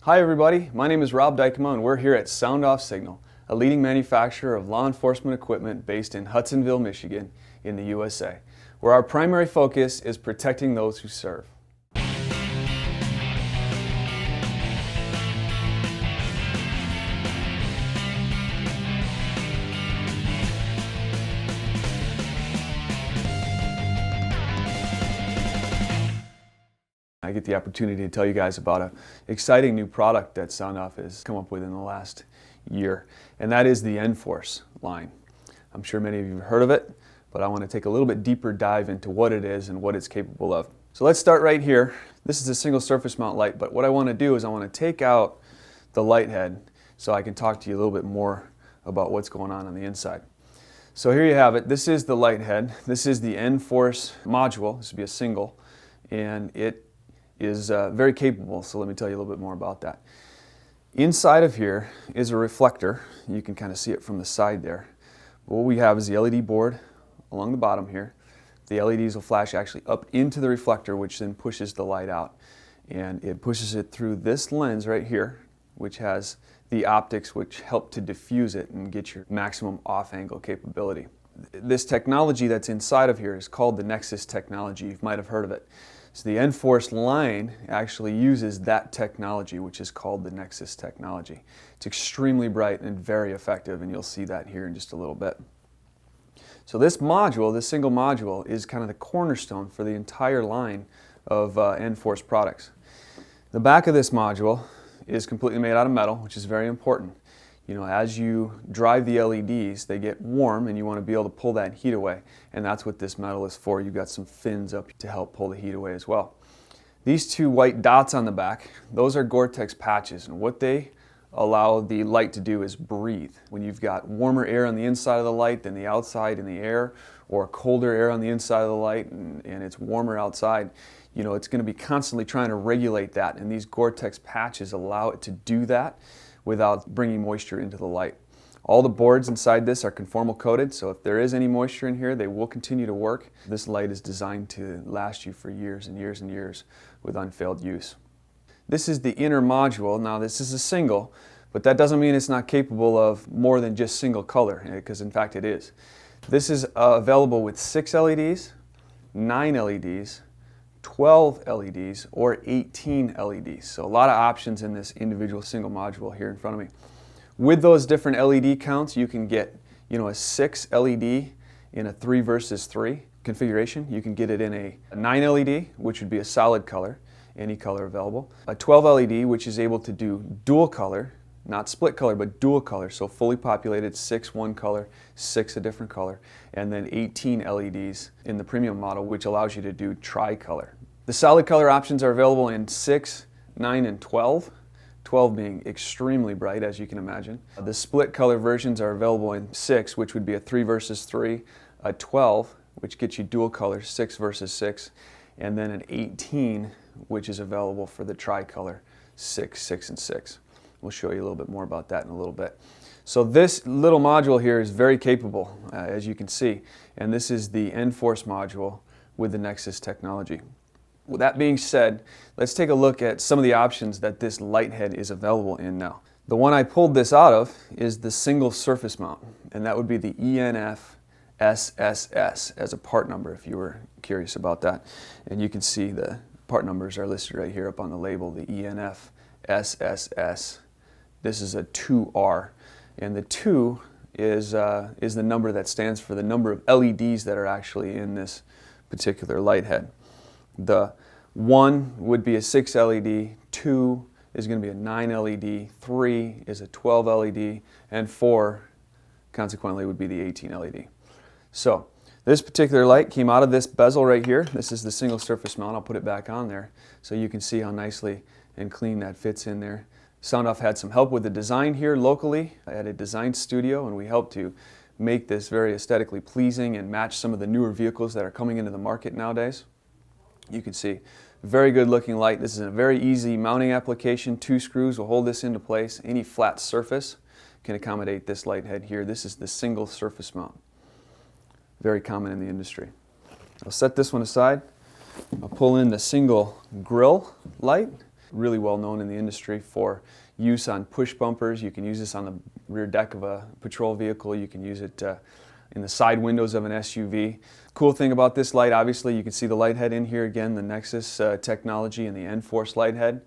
Hi everybody, my name is Rob Dykema and we're here at Sound Off Signal, a leading manufacturer of law enforcement equipment based in Hudsonville, Michigan in the USA, where our primary focus is protecting those who serve. I get the opportunity to tell you guys about an exciting new product that Sound Off has come up with in the last year, and that is the nForce line. I'm sure many of you have heard of it, but I want to take a little bit deeper dive into what it is and what it's capable of. So let's start right here. This is a single surface mount light, but what I want to do is I want to take out the light head so I can talk to you a little bit more about what's going on the inside. So here you have it. This is the light head. This is the nForce module. This would be a single, and it is very capable, so let me tell you a little bit more about that. Inside of here is a reflector. You can kind of see it from the side there. But what we have is the LED board along the bottom here. The LEDs will flash actually up into the reflector, which then pushes the light out. And it pushes it through this lens right here, which has the optics which help to diffuse it and get your maximum off-angle capability. This technology that's inside of here is called the Nexus technology. You might have heard of it. So the nForce line actually uses that technology, which is called the Nexus technology. It's extremely bright and very effective, and you'll see that here in just a little bit. So this module, this single module, is kind of the cornerstone for the entire line of nForce products. The back of this module is completely made out of metal, which is very important. You know, as you drive the LEDs, they get warm and you want to be able to pull that heat away. And that's what this metal is for. You've got some fins up to help pull the heat away as well. These two white dots on the back, those are Gore-Tex patches. And what they allow the light to do is breathe. When you've got warmer air on the inside of the light than the outside in the air, or colder air on the inside of the light and it's warmer outside, you know, it's going to be constantly trying to regulate that. And these Gore-Tex patches allow it to do that without bringing moisture into the light. All the boards inside this are conformal coated, so if there is any moisture in here, they will continue to work. This light is designed to last you for years and years and years with unfailed use. This is the inner module. Now this is a single, but that doesn't mean it's not capable of more than just single color, because in fact it is. This is available with 6 LEDs, 9 LEDs, 12 LEDs, or 18 LEDs. So a lot of options in this individual single module here in front of me. With those different LED counts, you can get, you know, a 6 LED in a 3 versus 3 configuration. You can get it in a 9 LED, which would be a solid color, any color available. A 12 LED, which is able to do dual color, not split color, but dual color, so fully populated, 6 one color, 6 a different color, and then 18 LEDs in the premium model, which allows you to do tri-color. The solid color options are available in 6, 9, and 12, 12 being extremely bright, as you can imagine. The split color versions are available in 6, which would be a 3 versus 3, a 12, which gets you dual color, 6 versus 6, and then an 18, which is available for the tri-color, 6, 6, and 6. We'll show you a little bit more about that in a little bit. So this little module here is very capable, as you can see, and this is the nForce module with the Nexus technology. With that being said, let's take a look at some of the options that this light head is available in now. The one I pulled this out of is the single surface mount, and that would be the ENF SSS as a part number if you were curious about that. And you can see the part numbers are listed right here up on the label, the ENF SSS. This is a 2R, and the 2 is the number that stands for the number of LEDs that are actually in this particular light head. The 1 would be a 6 LED, 2 is going to be a 9 LED, 3 is a 12 LED, and 4 consequently would be the 18 LED. So this particular light came out of this bezel right here. This is the single surface mount. I'll put it back on there so you can see how nicely and clean that fits in there. Sound Off had some help with the design here locally. I had a design studio and we helped to make this very aesthetically pleasing and match some of the newer vehicles that are coming into the market nowadays. You can see, very good looking light. This is a very easy mounting application. 2 screws will hold this into place. Any flat surface can accommodate this light head here. This is the single surface mount. Very common in the industry. I'll set this one aside. I'll pull in the single grill light. really well known in the industry for use on push bumpers. You can use this on the rear deck of a patrol vehicle. You can use it in the side windows of an SUV. Cool thing about this light, obviously, you can see the light head in here again, the Nexus technology and the nForce light head.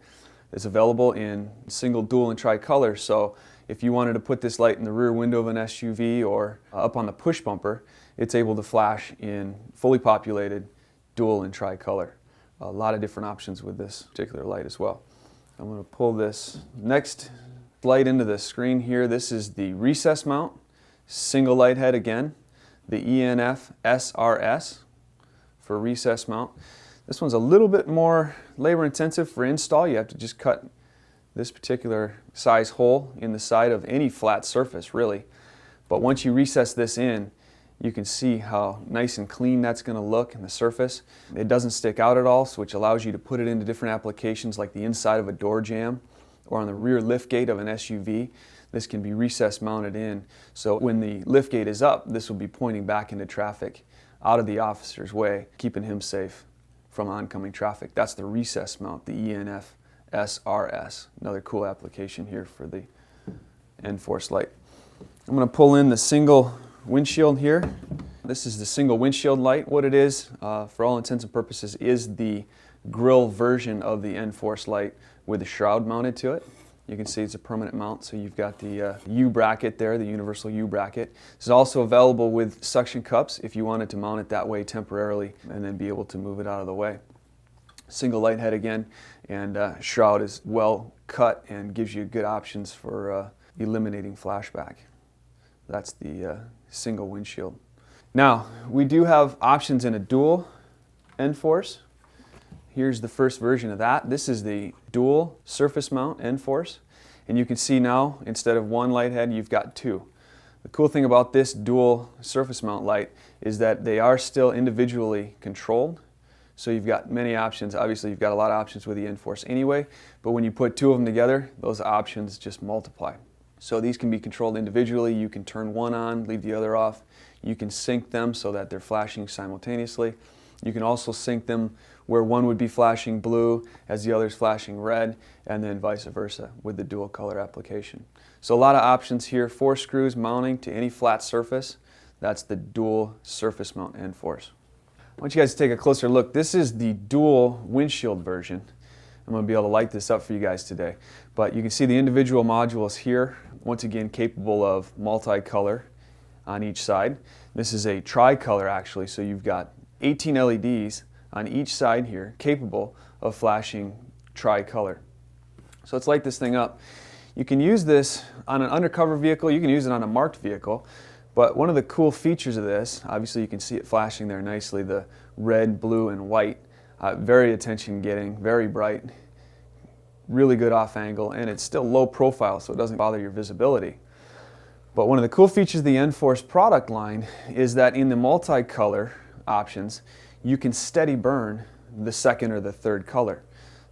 It's available in single, dual, and tricolor. So if you wanted to put this light in the rear window of an SUV or up on the push bumper, it's able to flash in fully populated dual and tricolor. A lot of different options with this particular light as well. I'm going to pull this next light into the screen here. This is the recess mount, single light head again, the nFSRS for recess mount. This one's a little bit more labor intensive for install. You have to just cut this particular size hole in the side of any flat surface, really. But once you recess this in, you can see how nice and clean that's going to look in the surface. It doesn't stick out at all, so which allows you to put it into different applications like the inside of a door jamb or on the rear liftgate of an SUV. This can be recess mounted in, so when the liftgate is up, this will be pointing back into traffic out of the officer's way, keeping him safe from oncoming traffic. That's the recess mount, the nFSRS. Another cool application here for the nForce light. I'm going to pull in the single windshield here. This is the single windshield light. What it is, for all intents and purposes, is the grill version of the nForce light with a shroud mounted to it. You can see it's a permanent mount, so you've got the U bracket there, the universal U bracket. This is also available with suction cups if you wanted to mount it that way temporarily and then be able to move it out of the way. Single light head again, and shroud is well cut and gives you good options for eliminating flashback. That's the single windshield. Now, we do have options in a dual nForce. Here's the first version of that. This is the dual surface mount nForce, and you can see now instead of one light head, you've got two. The cool thing about this dual surface mount light is that they are still individually controlled. So you've got many options. Obviously, you've got a lot of options with the nForce anyway, but when you put two of them together, those options just multiply. So these can be controlled individually. You can turn one on, leave the other off. You can sync them so that they're flashing simultaneously. You can also sync them where one would be flashing blue as the other is flashing red, and then vice versa with the dual color application. So a lot of options here. 4 screws mounting to any flat surface. That's the dual surface mount nForce. I want you guys to take a closer look. This is the dual windshield version. I'm going to be able to light this up for you guys today. But you can see the individual modules here, once again capable of multicolor on each side. This is a tricolor actually, so you've got 18 LEDs on each side here capable of flashing tricolor. So let's light this thing up. You can use this on an undercover vehicle, you can use it on a marked vehicle, but one of the cool features of this, obviously you can see it flashing there nicely, the red, blue, and white. Very attention getting, very bright, really good off angle, and it's still low profile so it doesn't bother your visibility. But one of the cool features of the nForce product line is that in the multicolor options, you can steady burn the second or the third color.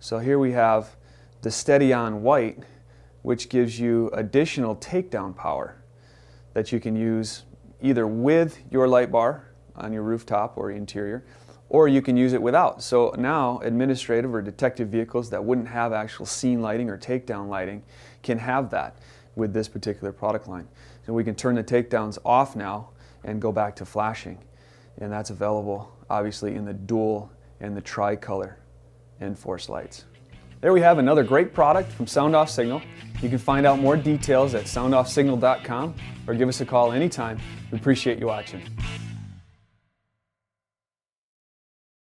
So here we have the steady on white, which gives you additional takedown power that you can use either with your light bar on your rooftop or interior, or you can use it without. So now administrative or detective vehicles that wouldn't have actual scene lighting or takedown lighting can have that with this particular product line. So we can turn the takedowns off now and go back to flashing. And that's available obviously in the dual and the tricolor nForce lights. There we have another great product from Sound Off Signal. You can find out more details at soundoffsignal.com or give us a call anytime. We appreciate you watching.